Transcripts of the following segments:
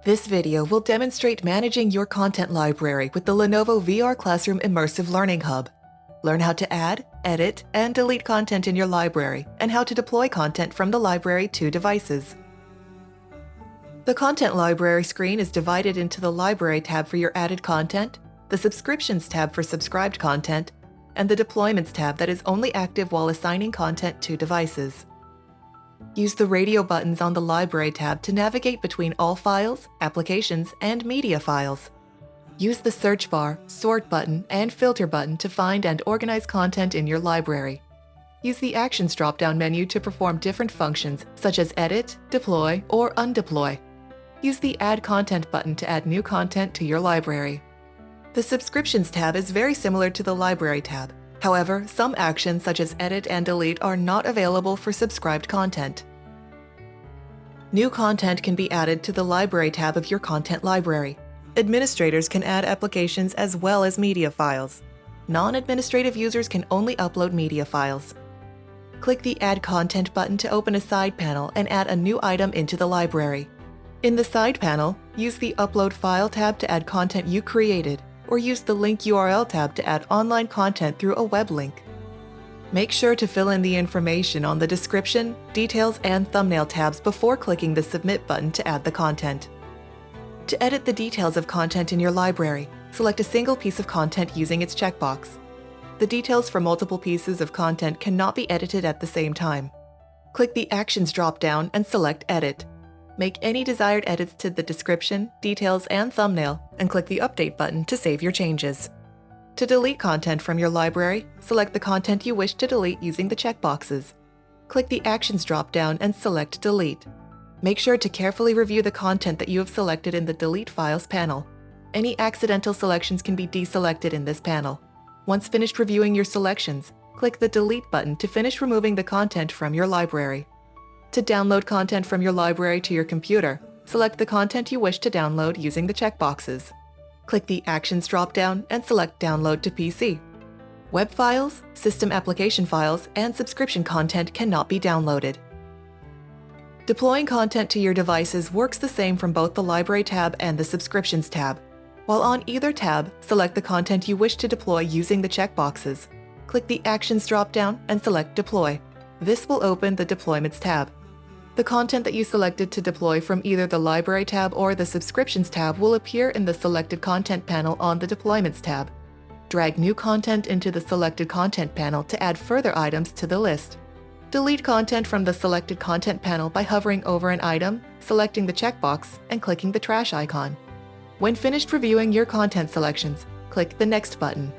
This video will demonstrate managing your content library with the Lenovo VR Classroom Immersive Learning Hub. Learn how to add, edit, and delete content in your library, and how to deploy content from the library to devices. The Content Library screen is divided into the Library tab for your added content, the Subscriptions tab for subscribed content, and the Deployments tab that is only active while assigning content to devices. Use the radio buttons on the Library tab to navigate between all files, applications, and media files. Use the search bar, sort button, and filter button to find and organize content in your library. Use the Actions drop-down menu to perform different functions such as edit, deploy, or undeploy. Use the Add Content button to add new content to your library. The Subscriptions tab is very similar to the Library tab. However, some actions such as edit and delete are not available for subscribed content. New content can be added to the Library tab of your content library. Administrators can add applications as well as media files. Non-administrative users can only upload media files. Click the Add Content button to open a side panel and add a new item into the library. In the side panel, use the Upload File tab to add content you created, or use the Link URL tab to add online content through a web link. Make sure to fill in the information on the description, details, and thumbnail tabs before clicking the Submit button to add the content. To edit the details of content in your library, select a single piece of content using its checkbox. The details for multiple pieces of content cannot be edited at the same time. Click the Actions drop-down and select Edit. Make any desired edits to the description, details, and thumbnail, and click the Update button to save your changes. To delete content from your library, select the content you wish to delete using the checkboxes. Click the Actions drop-down and select Delete. Make sure to carefully review the content that you have selected in the Delete Files panel. Any accidental selections can be deselected in this panel. Once finished reviewing your selections, click the Delete button to finish removing the content from your library. To download content from your library to your computer, select the content you wish to download using the checkboxes. Click the Actions drop-down and select Download to PC. Web files, system application files, and subscription content cannot be downloaded. Deploying content to your devices works the same from both the Library tab and the Subscriptions tab. While on either tab, select the content you wish to deploy using the checkboxes. Click the Actions drop-down and select Deploy. This will open the Deployments tab. The content that you selected to deploy from either the Library tab or the Subscriptions tab will appear in the Selected Content panel on the Deployments tab. Drag new content into the Selected Content panel to add further items to the list. Delete content from the Selected Content panel by hovering over an item, selecting the checkbox, and clicking the trash icon. When finished reviewing your content selections, click the Next button.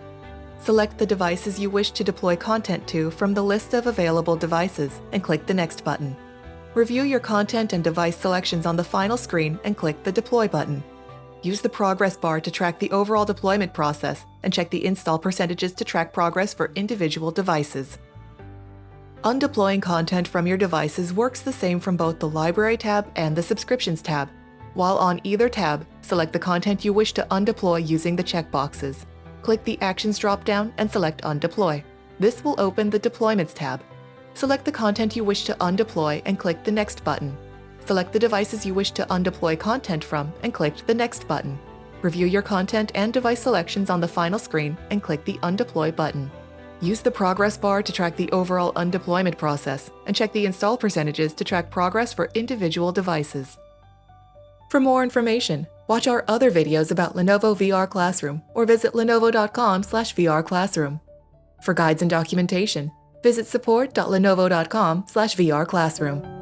Select the devices you wish to deploy content to from the list of available devices and click the Next button. Review your content and device selections on the final screen and click the Deploy button. Use the progress bar to track the overall deployment process and check the install percentages to track progress for individual devices. Undeploying content from your devices works the same from both the Library tab and the Subscriptions tab. While on either tab, select the content you wish to undeploy using the checkboxes. Click the Actions drop-down and select Undeploy. This will open the Deployments tab. Select the content you wish to undeploy and click the Next button. Select the devices you wish to undeploy content from and click the Next button. Review your content and device selections on the final screen and click the Undeploy button. Use the progress bar to track the overall undeployment process and check the install percentages to track progress for individual devices. For more information, watch our other videos about Lenovo VR Classroom or visit lenovo.com/vrclassroom. For guides and documentation, visit support.lenovo.com/vrclassroom.